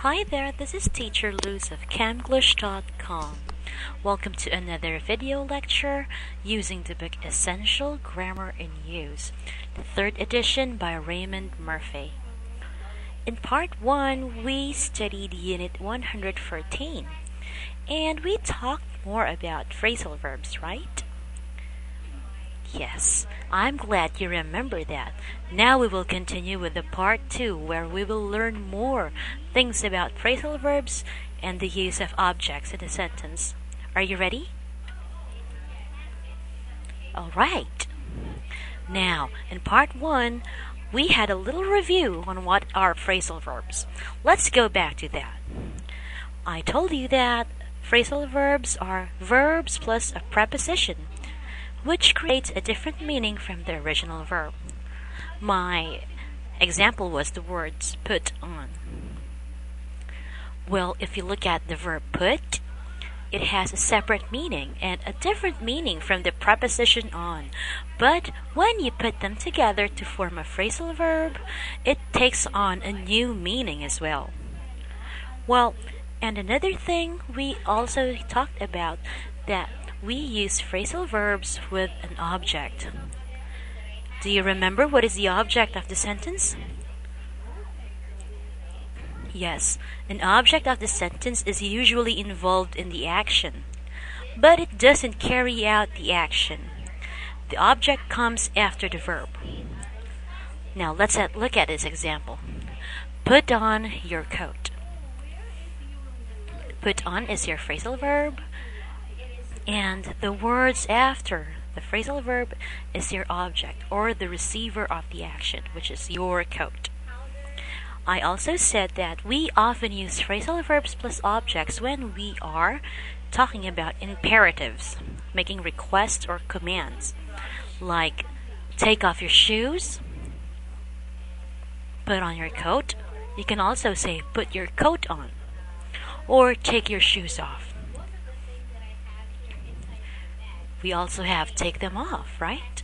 Hi there, this is Teacher Luz of Camglish.com. Welcome to another video lecture using the book Essential Grammar in Use, the third edition by Raymond Murphy. In part 1, we studied Unit 114, and we talked more about phrasal verbs, right? Yes, I'm glad you remember that. Now we will continue with the part 2 where we will learn more things about phrasal verbs and the use of objects in a sentence. Are you ready? Alright. Now, in part 1, we had a little review on what are phrasal verbs. Let's go back to that. I told you that phrasal verbs are verbs plus a preposition, which creates a different meaning from the original verb. My example was the words put on. Well, if you look at the verb put, it has a separate meaning and a different meaning from the preposition on. But when you put them together to form a phrasal verb, it takes on a new meaning as well. Well, and another thing we also talked about that we use phrasal verbs with an object. Do you remember what is the object of the sentence? Yes, an object of the sentence is usually involved in the action, but it doesn't carry out the action. The object comes after the verb. Now let's look at this example. Put on your coat. Put on is your phrasal verb, and the words after the phrasal verb is your object or the receiver of the action, which is your coat. I also said that we often use phrasal verbs plus objects when we are talking about imperatives, making requests or commands, like take off your shoes, put on your coat. You can also say put your coat on, or take your shoes off. We also have take them off, right?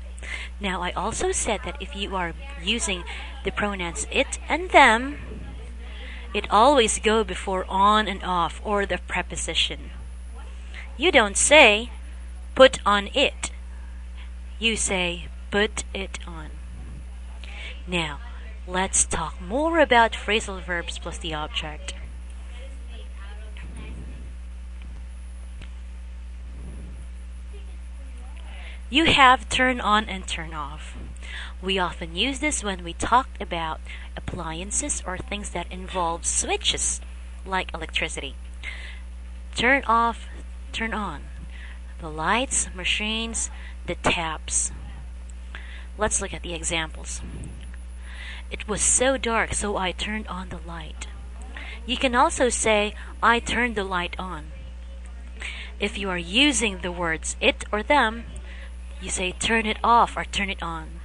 Now, I also said that if you are using the pronouns it and them, it always go before on and off or the preposition. You don't say put on it. You say put it on. Now, let's talk more about phrasal verbs plus the object. You have turn on and turn off. We often use this when we talk about appliances or things that involve switches, like electricity. Turn off, turn on. The lights, machines, the taps. Let's look at the examples. It was so dark, so I turned on the light. You can also say, I turned the light on. If you are using the words it or them, you say turn it off or turn it on.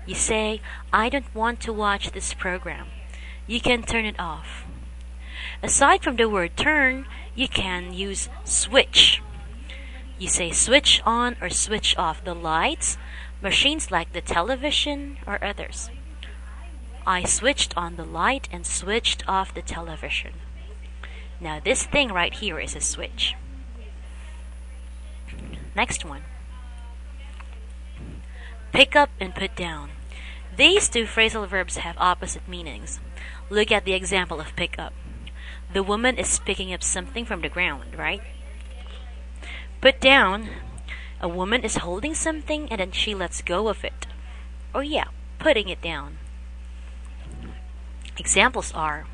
You say, I don't want to watch this program. You can turn it off. Aside from the word turn, you can use switch. You say switch on or switch off the lights, machines like the television or others. I switched on the light and switched off the television. Now this thing right here is a switch. Next one. Pick up and put down. These two phrasal verbs have opposite meanings. Look at the example of pick up. The woman is picking up something from the ground, right? Put down, a woman is holding something and then she lets go of it. Or yeah, putting it down. Examples are,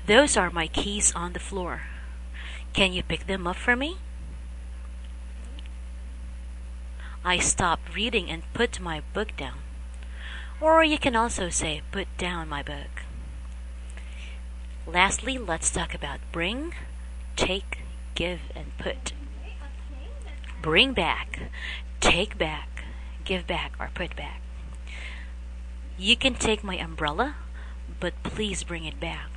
those are my keys on the floor. Can you pick them up for me? I stopped reading and put my book down. Or you can also say, put down my book. Lastly, let's talk about bring, take, give, and put. Bring back, take back, give back, or put back. You can take my umbrella, but please bring it back.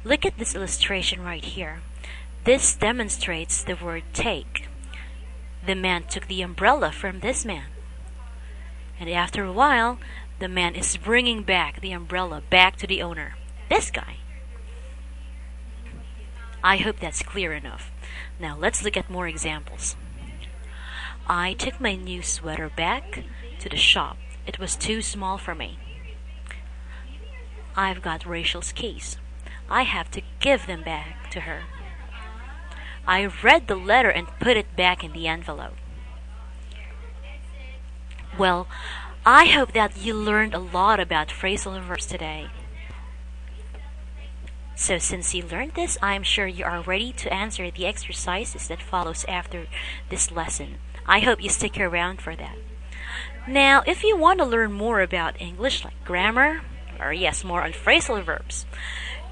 Look at this illustration right here. This demonstrates the word take. The man took the umbrella from this man. And after a while, the man is bringing back the umbrella back to the owner, this guy. I hope that's clear enough. Now let's look at more examples. I took my new sweater back to the shop. It was too small for me. I've got Rachel's keys. I have to give them back to her. I read the letter and put it back in the envelope. Well, I hope that you learned a lot about phrasal verbs today. So since you learned this, I am sure you are ready to answer the exercises that follows after this lesson. I hope you stick around for that. Now, if you want to learn more about English like grammar, or yes, more on phrasal verbs,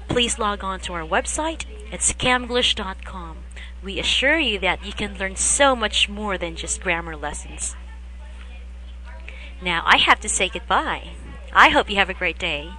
please log on to our website. It's camglish.com. We assure you that you can learn so much more than just grammar lessons. Now, I have to say goodbye. I hope you have a great day.